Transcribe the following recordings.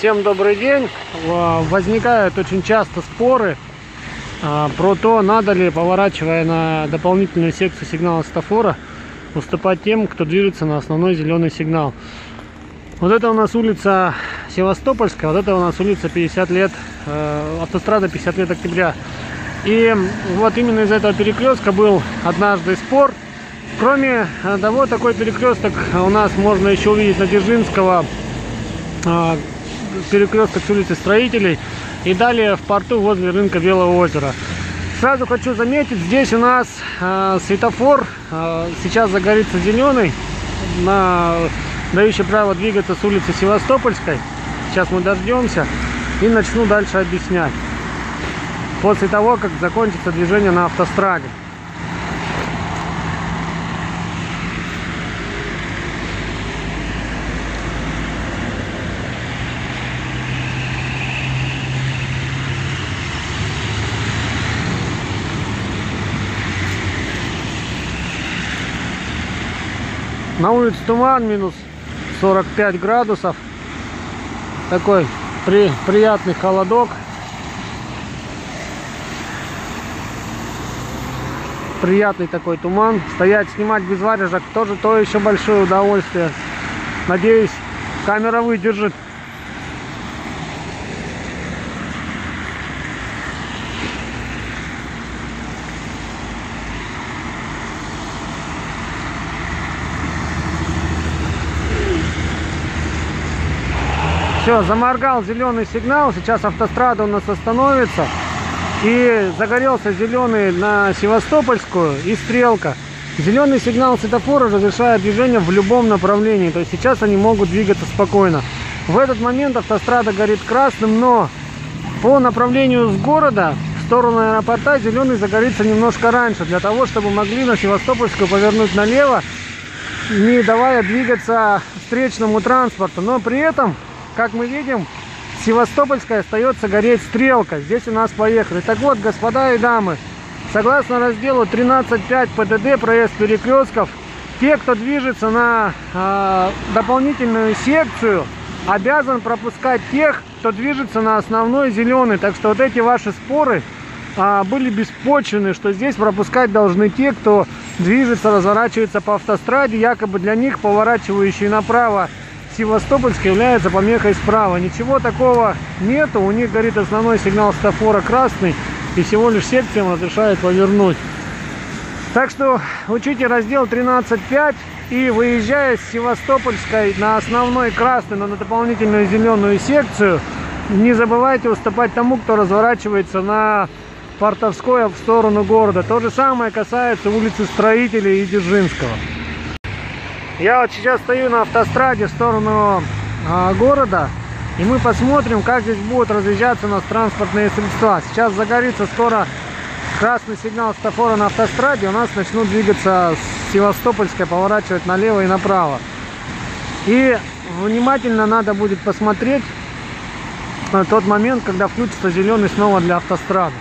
Всем добрый день. Возникают очень часто споры про то, надо ли, поворачивая на дополнительную секцию сигнала светофора, уступать тем, кто движется на основной зеленый сигнал. Вот это у нас улица Севастопольская, вот это у нас улица 50 лет, автострада 50 лет октября. И вот именно из этого перекрестка был однажды спор. Кроме того, такой перекресток у нас можно еще увидеть на Дзержинского, перекресток с улицы Строителей, и далее в порту возле рынка Белого озера. Сразу хочу заметить, здесь у нас светофор сейчас загорится зеленый, дающий право двигаться с улицы Севастопольской. Сейчас мы дождемся и начну дальше объяснять, после того, как закончится движение на автостраде. На улице туман, минус 45 градусов. Такой приятный холодок. Приятный такой туман. Стоять, снимать без варежек тоже то еще большое удовольствие. Надеюсь, камера выдержит. Все, заморгал зеленый сигнал. Сейчас автострада у нас остановится. И загорелся зеленый на Севастопольскую и стрелка. Зеленый сигнал светофора разрешает движение в любом направлении. То есть сейчас они могут двигаться спокойно. В этот момент автострада горит красным, но по направлению с города в сторону аэропорта зеленый загорится немножко раньше, для того, чтобы могли на Севастопольскую повернуть налево, не давая двигаться встречному транспорту. Но при этом, как мы видим, Севастопольская остается гореть стрелка. Здесь у нас поехали. Так вот, господа и дамы, согласно разделу 13.5 ПДД, проезд перекрестков, те, кто движется на дополнительную секцию, обязан пропускать тех, кто движется на основной зеленый. Так что вот эти ваши споры были беспочвенны, что здесь пропускать должны те, кто движется, разворачивается по автостраде. Якобы для них поворачивающий направо Севастопольская является помехой справа. Ничего такого нету. У них горит основной сигнал светофора красный, и всего лишь секциям разрешает повернуть. Так что учите раздел 13.5 и, выезжая с Севастопольской на основной красный, но на дополнительную зеленую секцию, не забывайте уступать тому, кто разворачивается на Портовской в сторону города. То же самое касается улицы Строителей и Дзержинского. Я вот сейчас стою на автостраде в сторону города, и мы посмотрим, как здесь будут разъезжаться у нас транспортные средства. Сейчас загорится скоро красный сигнал светофора на автостраде, у нас начнут двигаться с Севастопольской, поворачивать налево и направо. И внимательно надо будет посмотреть на тот момент, когда включится зеленый снова для автострады.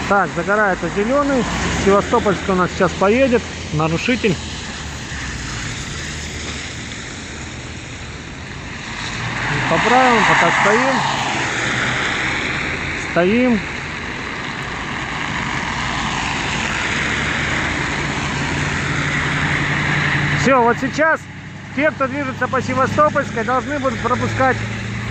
Так, загорается зеленый, Севастопольская у нас сейчас поедет, нарушитель. Поправим, пока стоим. Все, вот сейчас те, кто движется по Севастопольской, должны будут пропускать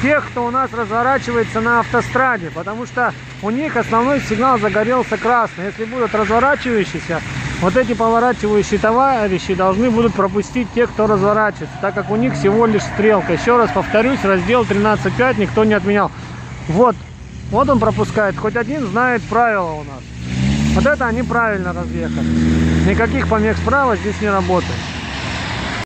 тех, кто у нас разворачивается на автостраде, потому что у них основной сигнал загорелся красный. Если будут разворачивающиеся, вот эти поворачивающие товарищи должны будут пропустить тех, кто разворачивается, так как у них всего лишь стрелка. Еще раз повторюсь, раздел 13.5 никто не отменял. Вот он пропускает, хоть один знает правила у нас. Вот это они правильно разъехали. Никаких помех справа здесь не работает.